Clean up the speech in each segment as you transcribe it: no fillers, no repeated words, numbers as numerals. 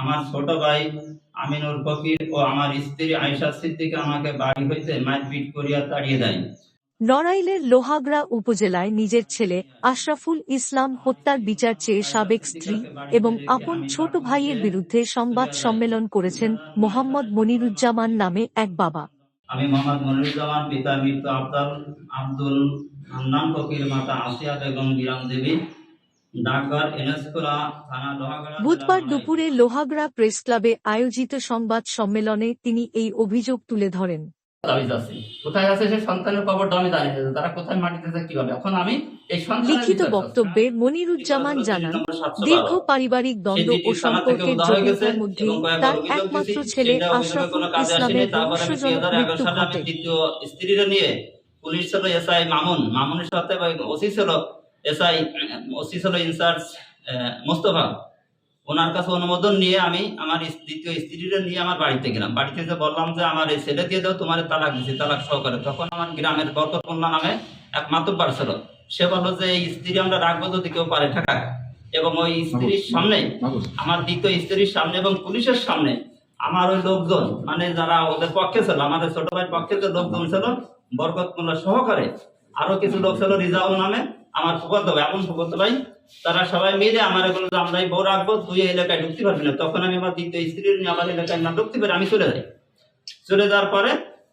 আমার ছোট ভাই আমিনুর ফকির ও আমার স্ত্রী আয়েশা সিদ্দিকা আমাকে বাড়ি হইতে মারপিট করিয়া তাড়িয়ে দেয়। নড়াইলের লোহাগড়া উপজেলায় নিজের ছেলে আশরাফুল ইসলাম হত্যার বিচার চেয়ে সাবেক স্ত্রী এবং আপন ছোট ভাইয়ের বিরুদ্ধে সংবাদ সম্মেলন করেছেন মোহাম্মদ মনিরুজ্জামান নামে এক বাবা। আমি মোহাম্মদ মনিরুজ্জামান, পিতা মৃত আব্দুল হান্নান ফকির, মাতা আসিয়া বেগম বিরাম দেবী, ঢাকার এনএসপুরা থানা লোহাগড়া। বুধবার দুপুরে লোহাগড়া প্রেস ক্লাবে আয়োজিত সংবাদ সম্মেলনে তিনি এই অভিযোগ তুলে ধরেন। কোথায় আছে সে সন্তানের খবরটা আমি জানি না, তারা কোথায় মাটিতে কিভাবে। এখন আমি এই লিখিত বক্তব্যে মনিরুজ্জামান জানান, দীর্ঘ পারিবারিক দ্বন্দ্ব ও সম্পর্কের জটিলতার মধ্যে তার একমাত্র ছেলে আশরাফুল ইসলামের রহস্যজনক মৃত্যু ঘটে। দ্বিতীয় স্ত্রীরা নিয়ে পুলিশ ছিল এসআই মামুনের সাথে, ওসি ছিল ইনচার্জ মোস্তফা, ওনার কাছে অনুমোদন নিয়ে আমি আমার দ্বিতীয় স্ত্রীরা নিয়ে আমার বাড়িতে গেলাম। বাড়িতে যে বললাম যে আমার এই ছেলে দিয়ে দাও, তোমার তালাক দিচ্ছি, তালাক সহকারে। তখন আমার গ্রামের বরকতমোল্লা নামে এক মাতব্বর ছিল, সে বললো যে এই স্ত্রী আমরা রাখবো যদি কেউ পারে ঠেকা। এবং ওই স্ত্রীর সামনে, আমার দ্বিতীয় স্ত্রীর সামনে এবং পুলিশের সামনে আমার ওই লোকজন, মানে যারা ওদের পক্ষে ছিল, আমাদের ছোট ভাইয়ের পক্ষে যে লোকজন ছিল বরকতমোল্লা সহকারে, আরো কিছু লোক ছিল রিজাউল নামে আমার ফুফাতো ভাই, আপন ফুফাতো ভাই, তারা সবাই মিলে আমার এগুলো যে আমরা বউ রাখবো, তুই এলাকায় ঢুকতে পারবি না। তখন আমি আমার দ্বিতীয় স্ত্রীর নিয়ে আমার এলাকায় না ঢুকতে পারি, আমি চলে যাই। চলে যাওয়ার পরে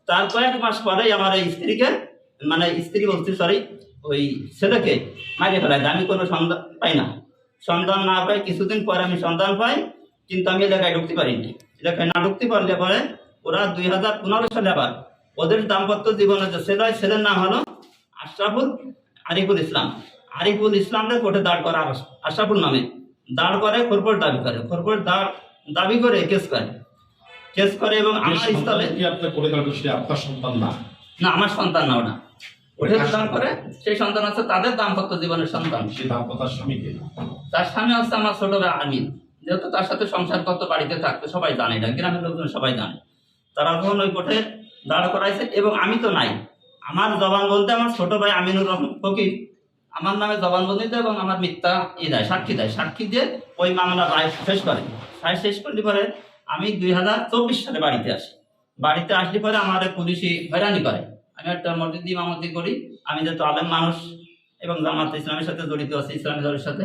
তার কয়েক মাস পরেই আমার এই স্ত্রীকে, মানে স্ত্রী বলছি সরি, ওই ছেলেকে মারিয়ে ফেলায়। আমি কোনো সন্ধান পাই না, সন্ধান না পাই, কিছুদিন পরে আমি সন্ধান পাই, কিন্তু আমি এলাকায় ঢুকতে পারিনি। এলাকায় না ঢুকতে পারলে পরে ওরা 2015 সালে আবার ওদের দাম্পত্য জীবনে যে ছেলের নাম হলো আরিফুল ইসলামকে কোর্টে দাঁড় করে, আশরাফুল নামে দাঁড় করে, খোরপোশ দাবি করে কেস করে এবং আমার স্থলে আপনার সন্তান না, আমার সন্তান না, ওটা ওঠে দাঁড় করে, সেই সন্তান হচ্ছে তাদের দাম্পত্য জীবনের সন্তান। তার স্বামী হচ্ছে আমার ছোট ভাই আমিন, যেহেতু তার সাথে সংসার করতে বাড়িতে থাকতো, সবাই জানে, এটা গ্রামের লোকজন সবাই জানে। তারা যখন ওই কোর্টে দাঁড় করাইছে এবং আমি তো নাই, আমার জবানবন্দি আমার ছোট ভাই আমিনুর ফকির আমার নামে জবানবন্দিতে এবং আমার মিথ্যা সাক্ষী দিয়ে ওই মামলা রায় শেষ করলে পরে আমি 2024 সালে বাড়িতে আসি। বাড়িতে আসলে পরে আমার পুলিশই হয়রানি করে। আমি একটা মসজিদ ইমামতি করি, আমি যেহেতু আলেম মানুষ এবং জামাত ইসলামের সাথে জড়িত আছি, ইসলামী দলের সাথে,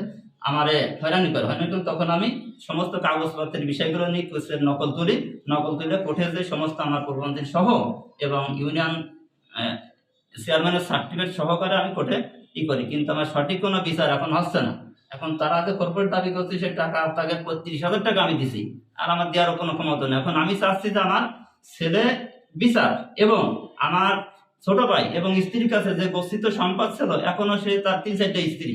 আমারে হয়রানি করে। তখন আমি সমস্ত কাগজপত্রের বিষয়গুলো নিয়ে নকল তুলে কোর্টে যে সমস্ত আমার পূর্ববর্তী সহ এবং ইউনিয়ন চেয়ারম্যানের সার্টিফিকেট সহকারে আমি কোর্টে করি, কিন্তু আমার সঠিক কোনো বিচার এখন হচ্ছে না। এখন তারা যে কর্পোরেট দাবি করছে সে টাকা, তাকে 30,000 টাকা আমি দিছি, আর আমার দেওয়ারও কোনো ক্ষমতা নেই। এখন আমি চাচ্ছি যে আমার ছেলে বিচার এবং আমার ছোট ভাই এবং স্ত্রীর কাছে যে গচ্ছিত সম্পদ ছিল, এখনো সে তার 3-4টা স্ত্রী,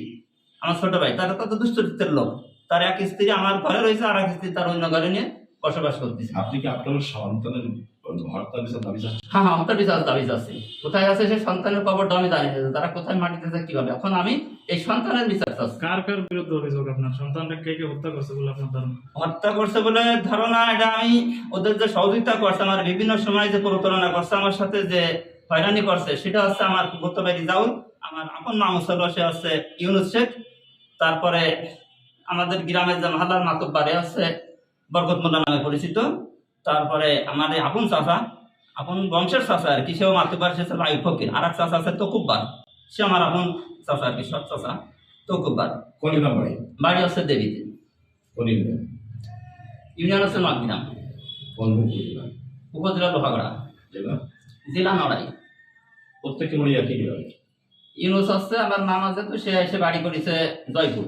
আমার ছোট ভাই, তারা তত দুশ্চরিত্রের লোক, তার এক স্ত্রী আমার ঘরে রয়েছে, আর এক স্ত্রী তার অন্য ঘরে নিয়ে বসবাস করতেছে। আপনি কি আপনার সন্তানের হত্যা বিচার দাবি যাচ্ছে? কোথায় আছে সে সন্তানের খবরটা আমি জানি না, তারা কোথায় মাটিতে কিভাবে। এখন আমি এই সন্তানের বিচার চাচ্ছি। কার বিরুদ্ধে অভিযোগ? আপনার সন্তানকে কে হত্যা করছে বলে আপনার ধারণা? হত্যা করছে বলে ধারণা, এটা আমি ওদের যে সহযোগিতা করছে, আমার বিভিন্ন সময় যে প্রতারণা করছে, আমার সাথে যে হয়রানি করছে, সেটা হচ্ছে আমার ফুফাতো ভাই রিজাউল, আমার আপন মামা ছিল সে হচ্ছে ইউনুস শেখ, তারপরে আমাদের গ্রামের যে মহল্লার মাতব্বরে আছে বরকতমোল্লা নামে পরিচিত, তারপরে আমাদের আপন চাচা, আপন বংশের চাচা আর কি, সেও মাতব্বর, সে ছিল আইয়ুব ফকির। আর এক চাচা আছে তকুব্বার, সে আমার আপন চাচা আর কি, সৎ চাচা তকুব্বার। বাড়ি হচ্ছে দেবীতে, ইউনিয়ন হচ্ছে নগ্রাম, উপজেলা লোহাগড়া, জেলা নড়াই। প্রত্যেকে মনে একই। ইউনুস হচ্ছে আমার নাম আছে, তো সে এসে বাড়ি করেছে জয়পুর।